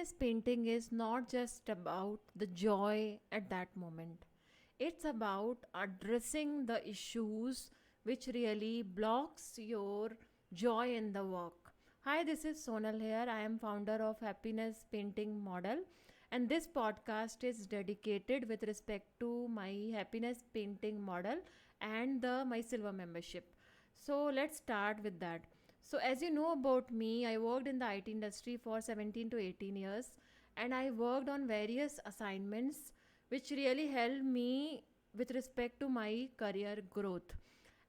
happiness painting is not just about the joy at that moment. It's about addressing the issues which really blocks your joy in the work. Hi, this is Sonal here. I am founder of Happiness Painting Model, and this podcast is dedicated with respect to my happiness painting model and the my silver membership. So let's start with that. So as you know about me, I worked in the IT industry for 17 to 18 years, and I worked on various assignments which really helped me with respect to my career growth.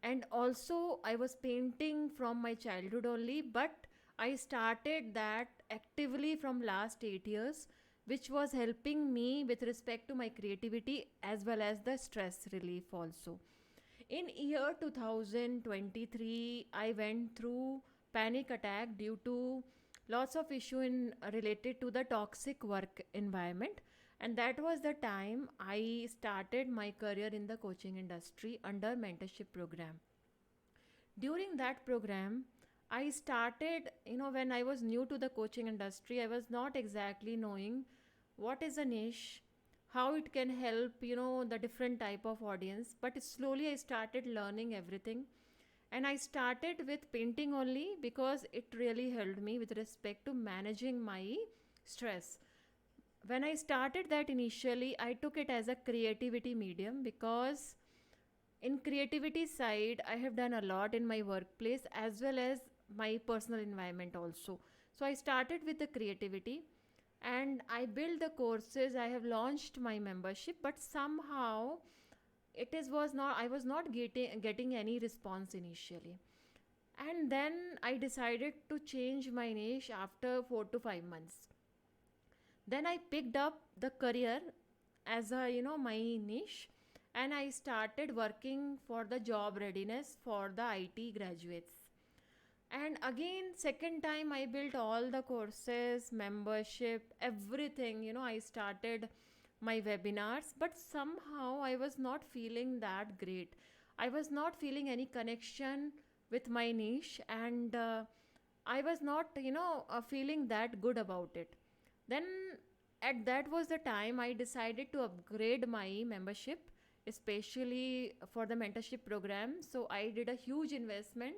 And also I was painting from my childhood only, but I started that actively from last 8 years, which was helping me with respect to my creativity as well as the stress relief also. In year 2023, I went through panic attack due to lots of issue in related to the toxic work environment, and that was the time I started my career in the coaching industry under mentorship program. During that program, I started, when I was new to the coaching industry, I was not exactly knowing what is a niche, how it can help, the different type of audience. But slowly I started learning everything. And I started with painting only because it really helped me with respect to managing my stress. When I started that initially, I took it as a creativity medium because in creativity side I have done a lot in my workplace as well as my personal environment also. So I started with the creativity and I built the courses. I have launched my membership, but somehow it is was not I was not getting any response initially. And then I decided to change my niche after 4 to 5 months. Then I picked up the career as a my niche, and I started working for the job readiness for the IT graduates. And again, second time I built all the courses, membership, everything. I started my webinars, but somehow I was not feeling that great. I was not feeling any connection with my niche, and I was not feeling that good about it. Then at that was the time I decided to upgrade my membership, especially for the mentorship program. So I did a huge investment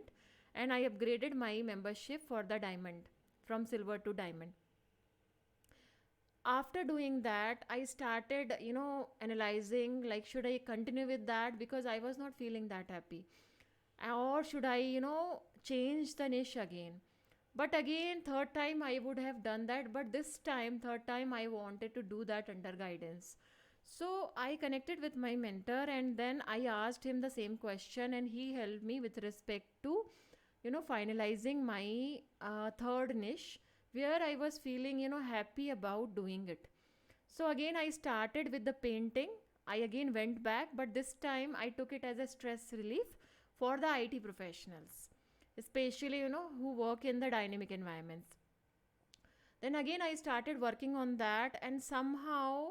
and I upgraded my membership for the diamond, from silver to diamond. After doing that, I started analyzing, like, should I continue with that because I was not feeling that happy, or should I change the niche again. But again, third time I would have done that, but this time, third time, I wanted to do that under guidance. So I connected with my mentor and then I asked him the same question, and he helped me with respect to finalizing my third niche, where I was feeling happy about doing it. So again I started with the painting. I again went back, but this time I took it as a stress relief for the IT professionals, especially who work in the dynamic environments. Then again I started working on that, and somehow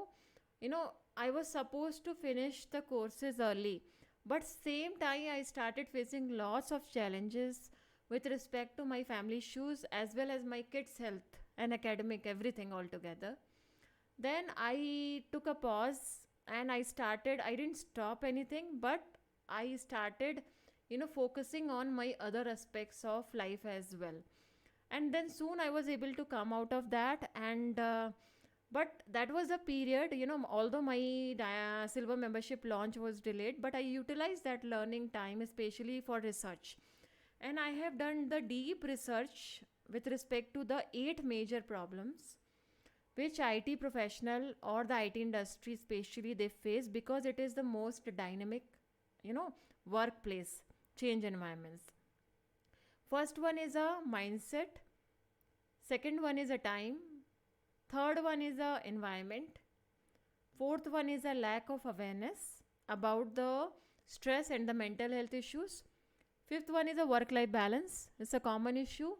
I was supposed to finish the courses early, but same time I started facing lots of challenges with respect to my family issues as well as my kids health and academic everything altogether. Then I took a pause and I didn't stop anything, but I started focusing on my other aspects of life as well. And then soon I was able to come out of that, and but that was a period, although my silver membership launch was delayed, but I utilized that learning time especially for research. And I have done the deep research with respect to the 8 major problems which IT professional or the IT industry especially they face, because it is the most dynamic, workplace change environments. First one is a mindset, second one is a time, third one is a environment, fourth one is a lack of awareness about the stress and the mental health issues. Fifth one is a work life balance, it's a common issue.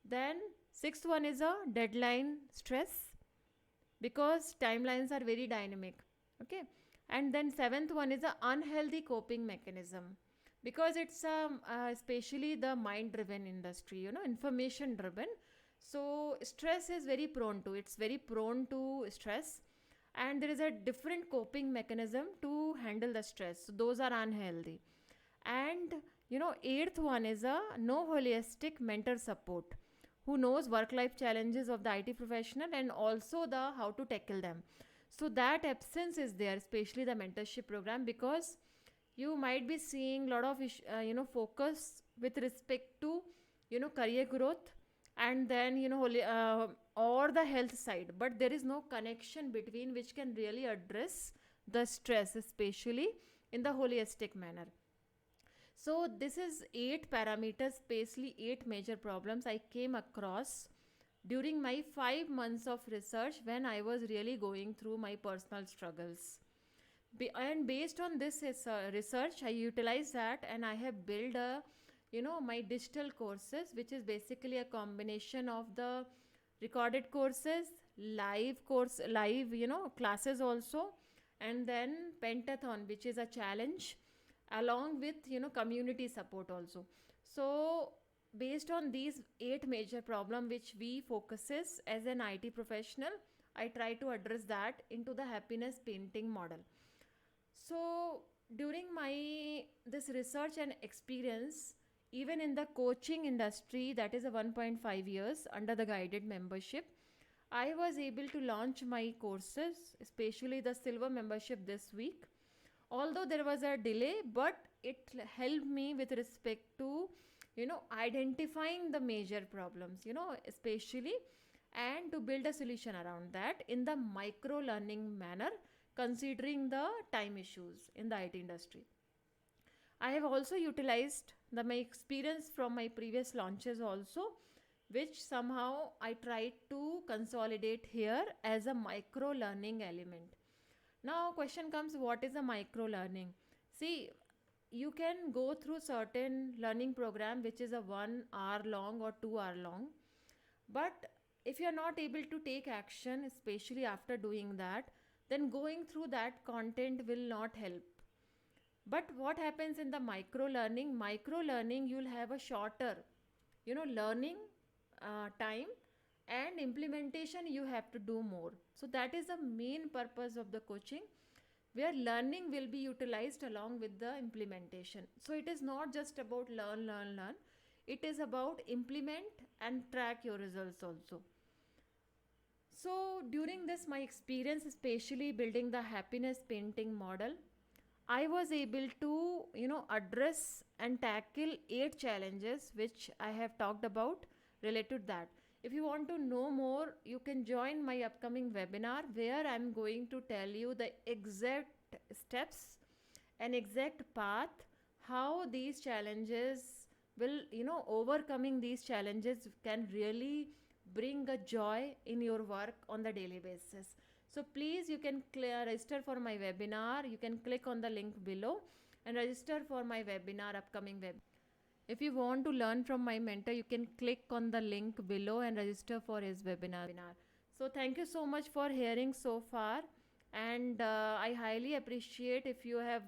Then sixth one is a deadline stress, because timelines are very dynamic. Okay. And then seventh one is a unhealthy coping mechanism, because it's especially the mind driven industry, information driven. So stress is very prone to, it's very prone to stress, and there is a different coping mechanism to handle the stress, so those are unhealthy. And eighth one is a no holistic mentor support who knows work life challenges of the IT professional and also the how to tackle them. So that absence is there, especially the mentorship program, because you might be seeing a lot of focus with respect to career growth, and then or the health side, but there is no connection between which can really address the stress, especially in the holistic manner. So this is eight parameters, basically eight major problems I came across during my 5 months of research when I was really going through my personal struggles. And based on this research, I utilized that, and I have built a my digital courses, which is basically a combination of the recorded courses, live classes also, and then pentathon, which is a challenge, along with community support also. So based on these eight major problem which we focuses as an IT professional, I try to address that into the happiness painting model. So during my this research and experience, even in the coaching industry, that is a 1.5 years under the guided membership, I was able to launch my courses, especially the silver membership this week. Although there was a delay, but it helped me with respect to identifying the major problems, especially, and to build a solution around that in the micro learning manner, considering the time issues in the IT industry. I have also utilized my experience from my previous launches also, which somehow I tried to consolidate here as a micro learning element. Now question comes, what is a micro learning? See, you can go through certain learning program which is a 1 hour long or 2 hour long, but if you are not able to take action, especially after doing that, then going through that content will not help. But what happens in the micro learning? Micro learning, you'll have a shorter learning time, and implementation you have to do more. So that is the main purpose of the coaching, where learning will be utilized along with the implementation. So it is not just about learn. It is about implement and track your results also. So during this my experience, especially building the happiness painting model, I was able to address and tackle eight challenges which I have talked about related to that. If you want to know more, you can join my upcoming webinar where I'm going to tell you the exact steps and exact path how these challenges will overcoming these challenges can really bring a joy in your work on the daily basis. So please, you can register for my webinar. You can click on the link below and register for my webinar, upcoming web. If you want to learn from my mentor, you can click on the link below and register for his webinar. So thank you so much for hearing so far, and I highly appreciate if you have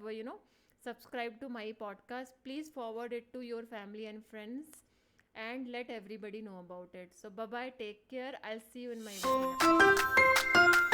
subscribed to my podcast. Please forward it to your family and friends and let everybody know about it. So bye bye, take care. I'll see you in my webinar.